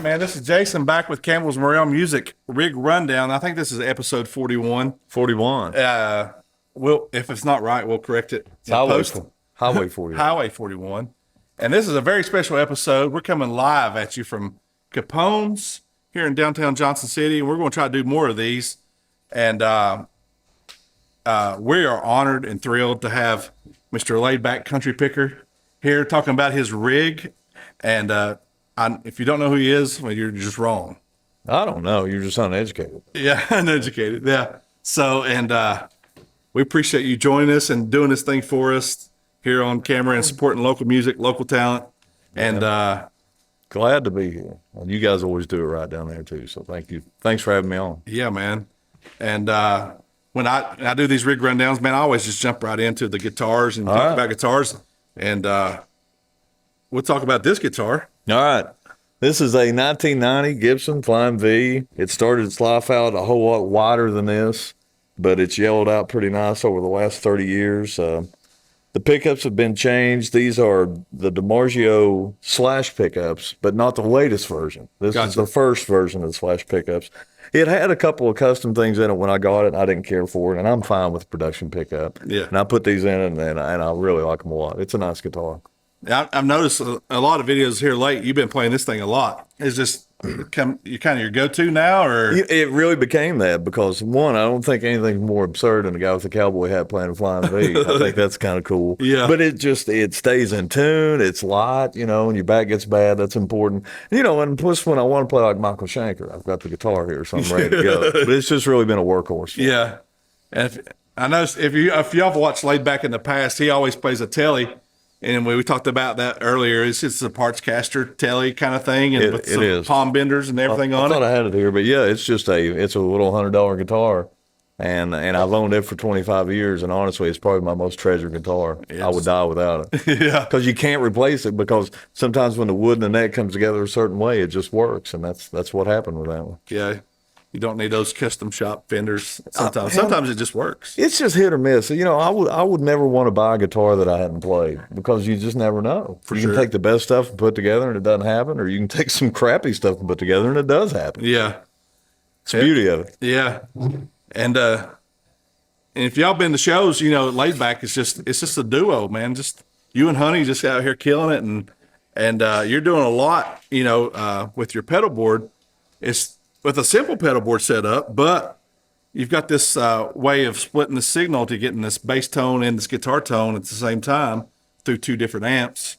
right, man. This is Jason back with Campbell's Morel Music Rig Rundown. I think this is episode 41. 41. If it's not right, we'll correct it. It's Highway 41. Highway 41. And this is a very special episode. We're coming live at you from Capone's here in downtown Johnson City, and we're going to try to do more of these. And we are honored and thrilled to have Mr. Laidback Country Picker here talking about his rig. And if you don't know who he is, well, you're just wrong. I don't know. You're just uneducated. Yeah, uneducated. Yeah. So, we appreciate you joining us and doing this thing for us here on camera and supporting local music, local talent. And glad to be here. And you guys always do it right down there too. So thank you. Thanks for having me on. Yeah, man. And when I do these rig rundowns, man, I always just jump right into the guitars and talk about guitars. And we'll talk about this guitar. All right. This is a 1990 Gibson Flying V. It started its life out a whole lot wider than this, but it's yellowed out pretty nice over the last 30 years. The pickups have been changed. These are the DiMarzio Slash pickups, but not the latest version. This is the first version of the Slash pickups. It had a couple of custom things in it when I got it, and I didn't care for it, and I'm fine with production pickup. Yeah. And I put these in, and I really like them a lot. It's a nice guitar. I've noticed a lot of videos here late. You've been playing this thing a lot. Is this you kind of your go-to now, or it really became that because one, I don't think anything's more absurd than a guy with a cowboy hat playing a Flying V. I think that's kind of cool. Yeah. But it stays in tune. It's light, and your back gets bad. That's important. And plus when I want to play like Michael Schenker, I've got the guitar here, so I'm ready to go. But it's just really been a workhorse. Yeah. And I know if y'all have watched Laidback in the past, he always plays a telly. And we talked about that earlier. It's just a parts caster telly kind of thing, and with some palm benders and everything on it. I thought I had it here, but yeah, it's a little $100 guitar, and I've owned it for 25 years. And honestly, it's probably my most treasured guitar. I would die without it. Yeah, because you can't replace it. Because sometimes when the wood and the neck comes together a certain way, it just works, and that's what happened with that one. Yeah. You don't need those custom shop fenders sometimes. Sometimes it just works. It's just hit or miss. I would never want to buy a guitar that I hadn't played because you just never know. You can take the best stuff and put together and it doesn't happen, or you can take some crappy stuff and put together and it does happen. Yeah. It's the beauty of it. Yeah. And if y'all been to shows, Laidback it's just a duo, man. Just you and Honey just out here killing it, and you're doing a lot, with your pedal board. It's with a simple pedal board setup, but you've got this way of splitting the signal to getting this bass tone and this guitar tone at the same time through two different amps.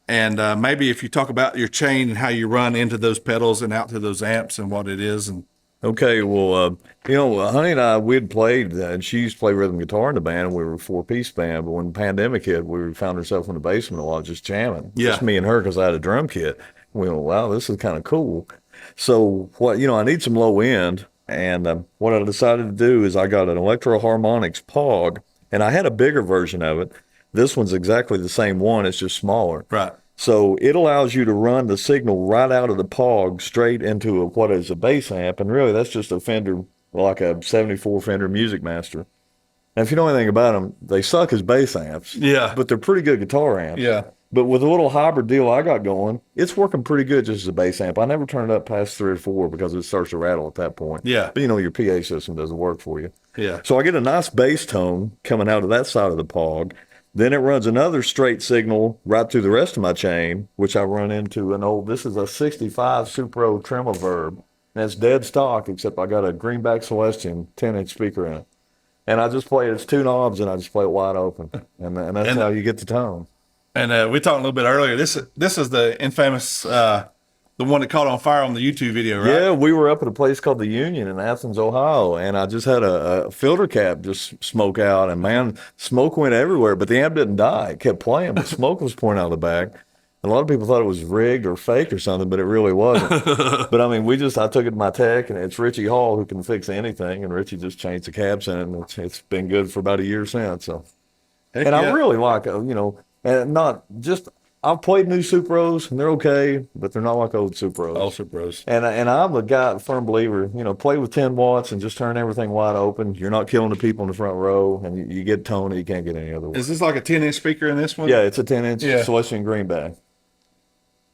And maybe if you talk about your chain and how you run into those pedals and out to those amps and what it is. And okay, well, Honey and I, we'd played, and she used to play rhythm guitar in the band, and we were a four-piece band, but when the pandemic hit, we found ourselves in the basement a lot just jamming. Yeah. Just me and her because I had a drum kit. We went, wow, this is kind of cool. So I need some low end, and what I decided to do is I got an Electro Harmonics Pog, and I had a bigger version of it. This one's exactly the same one, it's just smaller. Right. So it allows you to run the signal right out of the Pog straight into what is a bass amp, and really that's just a Fender, like a 74 Fender Music Master. And if you know anything about them, they suck as bass amps. Yeah. But they're pretty good guitar amps. Yeah. But with a little hybrid deal I got going, it's working pretty good just as a bass amp. I never turn it up past 3 or 4 because it starts to rattle at that point. Yeah. But your PA system doesn't work for you. Yeah. So I get a nice bass tone coming out of that side of the Pog. Then it runs another straight signal right through the rest of my chain, which I run into this is a 65 Supro Tremolo. And it's dead stock, except I got a Greenback Celestion 10-inch speaker in it. And I just play it. It's 2 knobs, and I just play it wide open. And that's how you get the tone. And we talked a little bit earlier. This is the infamous, the one that caught on fire on the YouTube video, right? Yeah, we were up at a place called The Union in Athens, Ohio, and I just had a filter cap just smoke out, and man, smoke went everywhere, but the amp didn't die. It kept playing, but smoke was pouring out of the back. A lot of people thought it was rigged or fake or something, but it really wasn't. But I mean, I took it to my tech, and it's Richie Hall who can fix anything, and Richie just changed the caps in it, and it's been good for about a year since. So, and I really like and not just, I've played new Supros, and they're okay, but they're not like old Supros. Old Supros. And I'm a firm believer, play with 10 watts and just turn everything wide open. You're not killing the people in the front row, and you get tone that you can't get any other way. Is this like a 10-inch speaker in this one? Yeah, it's a 10-inch Celestion Greenback.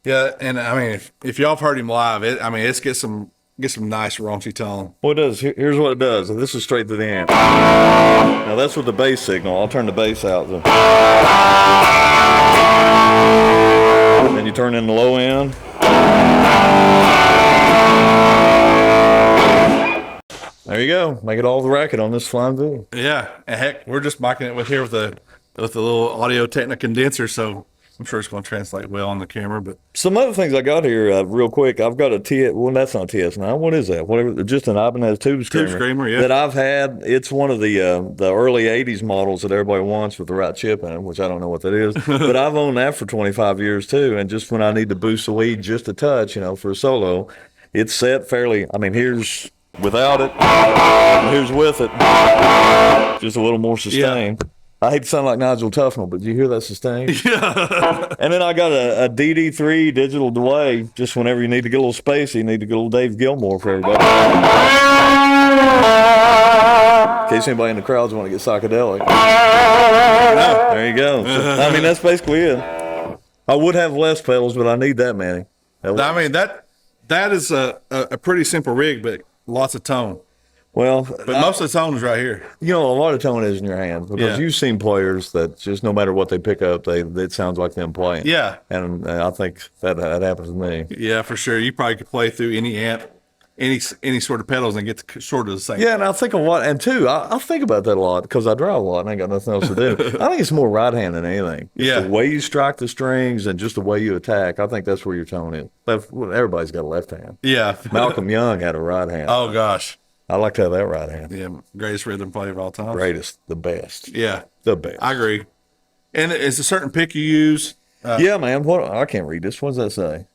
Yeah, and I mean, if y'all have heard him live, it's get some nice raunchy tone. Well, it does. Here's what it does. This is straight to the amp. Now that's with the bass signal. I'll turn the bass out. Then you turn in the low end. There you go. Make it all the racket on this flying V. Yeah, and heck, we're just micing it with the little Audio Technica condenser, so I'm sure it's going to translate well on the camera. But some other things I got here, real quick. I've got a TS. Well, that's not TS9. What is that? Whatever. Just an Ibanez tube screamer. Yeah. That I've had. It's one of the early '80s models that everybody wants with the right chip in it, which I don't know what that is. But I've owned that for 25 years too. And just when I need to boost the lead just a touch, for a solo, it's set fairly. I mean, here's without it. Here's with it. Just a little more sustain. Yeah. I hate to sound like Nigel Tufnell, but do you hear that sustain? Yeah. And then I got a DD3 digital delay, just whenever you need to get a little spacey, you need to get a little Dave Gilmore for everybody. In case anybody in the crowds want to get psychedelic. There you go. So, I mean, that's basically it. I would have less pedals, but I need that many. I mean, that is a pretty simple rig, but lots of tone. Well, but most of the tone is right here. A lot of tone is in your hands because you've seen players that just no matter what they pick up, it sounds like them playing. Yeah, and I think that happens to me. Yeah, for sure. You probably could play through any amp, any sort of pedals, and get sort of the same. Yeah, and I think a lot, and two, I think about that a lot because I drive a lot and I ain't got nothing else to do. I think it's more right hand than anything. Just the way you strike the strings and just the way you attack. I think that's where your tone is. Everybody's got a left hand. Yeah, Malcolm Young had a right hand. Oh gosh. I like to have that right hand. Yeah, greatest rhythm player of all time. Greatest, the best. Yeah, the best. I agree. And is a certain pick you use? Yeah, man. What I can't read this. What does that say?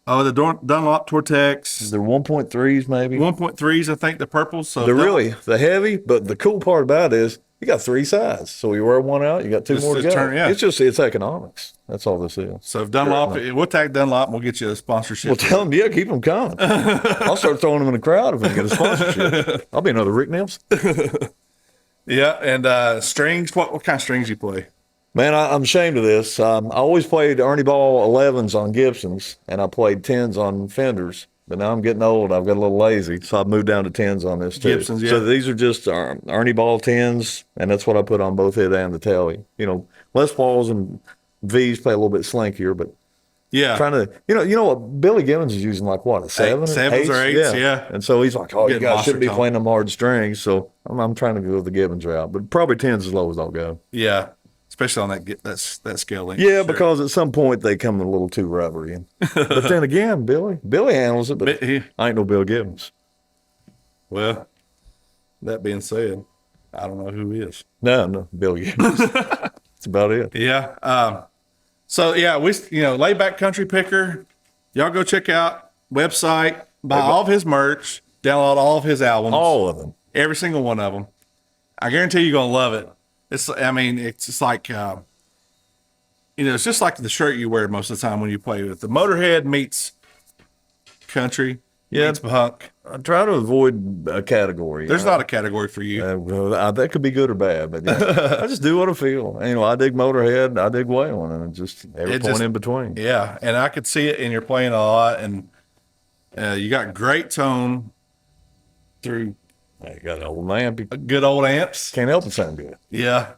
Oh, the Dunlop Tortex. They're 1.3s, maybe. 1.3s, I think. The purples. So they're really the heavy. But the cool part about it is you got 3 sides. So you wear one out, you got 2 more to go. It's economics. That's all this is. So if Dunlop, we'll tag Dunlop and we'll get you a sponsorship. Well, tell them, keep them coming. I'll start throwing them in the crowd if we get a sponsorship. I'll be another Rick Nelson. Yeah, and strings. What kind of strings you play? Man, I'm ashamed of this. I always played Ernie Ball 11s on Gibsons, and I played 10s on Fenders. But now I'm getting old. I've got a little lazy, so I've moved down to 10s on this too. Gibsons, yeah. So these are just Ernie Ball 10s, and that's what I put on both head and the telly. Les Pauls and V's play a little bit slinkier, but trying to, what Billy Gibbons is using, like what, a 7? 7s or 8s, yeah. And so he's like, you guys shouldn't be playing them hard strings. So I'm trying to go with the Gibbons route, but probably 10s as low as I'll go. Yeah. Especially on that scale length. Yeah, sure. Because at some point they come a little too rubbery. But then again, Billy handles it, but I ain't no Bill Gibbons. Well, that being said, I don't know who he is. No, Bill Gibbons. That's about it. Yeah. So yeah, Laid Back Country Picker. Y'all go check out website, buy all of his merch, download all of his albums. All of them. Every single one of them. I guarantee you're gonna love it. It's just like, it's just like the shirt you wear most of the time when you play with the Motorhead meets country, meets punk. I try to avoid a category. There's not a category for you. That could be good or bad, but I just do what I feel. I dig Motorhead, I dig Waylon, and just every point in between. Yeah, and I could see it, and you're playing a lot, and you got great tone through. You got old amp. Good old amps. Can't help it sound good. Yeah.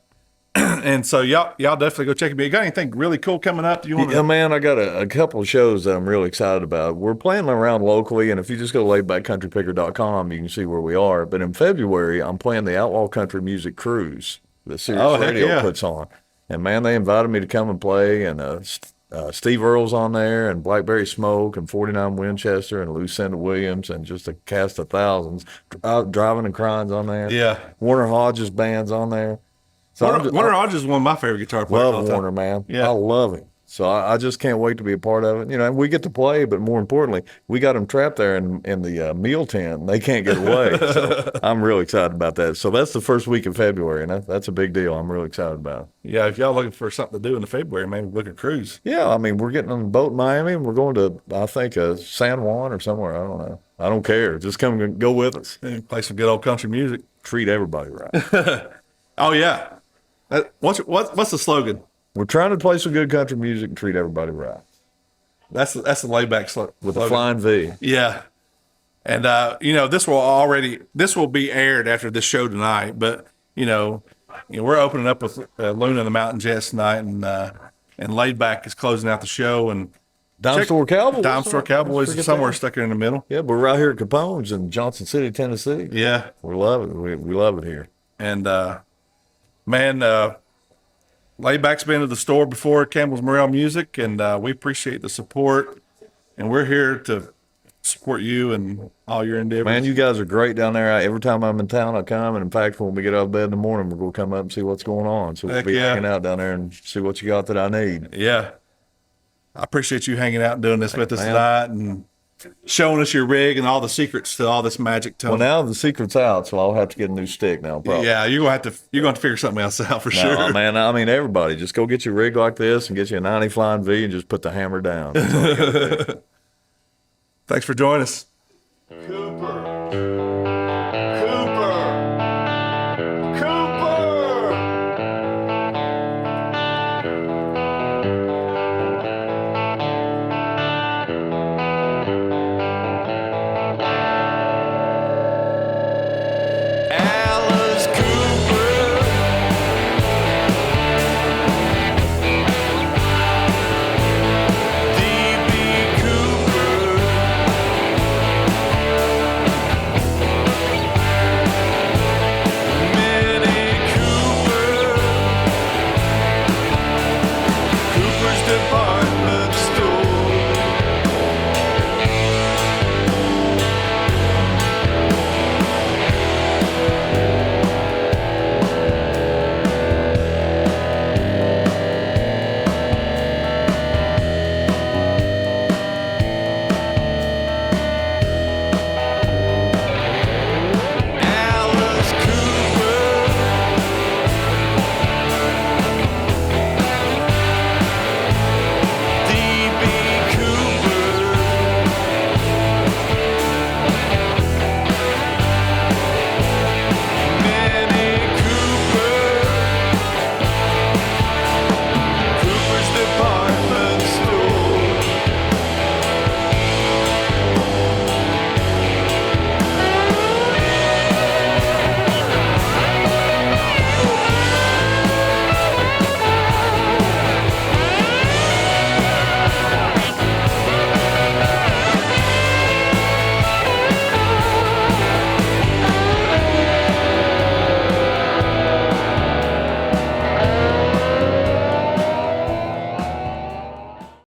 And so y'all definitely go check it out. You got anything really cool coming up? Do you want to? Yeah, man, I got a couple of shows that I'm really excited about. We're playing around locally, and if you just go to laidbackcountrypicker.com, you can see where we are. But in February, I'm playing the Outlaw Country Music Cruise that Sirius Radio puts on. And, man, they invited me to come and play, and Steve Earle's on there, and Blackberry Smoke, and 49 Winchester, and Lucinda Williams, and just a cast of thousands. Driving and Crying's on there. Yeah. Warner Hodges Band's on there. So Warner Hodges is one of my favorite guitar players. Love Warner, man. Yeah. I love him. So I just can't wait to be a part of it. And we get to play, but more importantly, we got them trapped there in the meal tent. They can't get away. So I'm really excited about that. So that's the first week of February, and that's a big deal. I'm really excited about it. Yeah, if y'all looking for something to do in the February, maybe look at cruise. Yeah, we're getting on a boat in Miami, and we're going to, I think, San Juan or somewhere. I don't know. I don't care. Just come and go with us. And play some good old country music. Treat everybody right. Oh, yeah. What's the slogan? We're trying to play some good country music and treat everybody right. That's the layback with a flying V. Yeah. And, this will be aired after this show tonight, but, we're opening up with Luna and the Mountain Jets tonight, and Laid Back is closing out the show. And Dime Store Cowboys. Dime Store Cowboys is somewhere stuck here in the middle. Yeah, we're right here at Capone's in Johnson City, Tennessee. Yeah. We love it. We love it here. And, Laid Back's been to the store before, Campbell's Morel Music, and we appreciate the support. And we're here to support you and all your endeavors. Man, you guys are great down there. Every time I'm in town, I come. And in fact, when we get out of bed in the morning, we're going to come up and see what's going on. So we'll be hanging out down there and see what you got that I need. Yeah. I appreciate you hanging out and doing this with us tonight and showing us your rig and all the secrets to all this magic tone. Well, now the secret's out, so I'll have to get a new stick now, probably. Yeah, you're going to figure something else out for sure. No, man, I mean, everybody, just go get your rig like this and get you a 90 Flying V and just put the hammer down. Thanks for joining us. Cooper.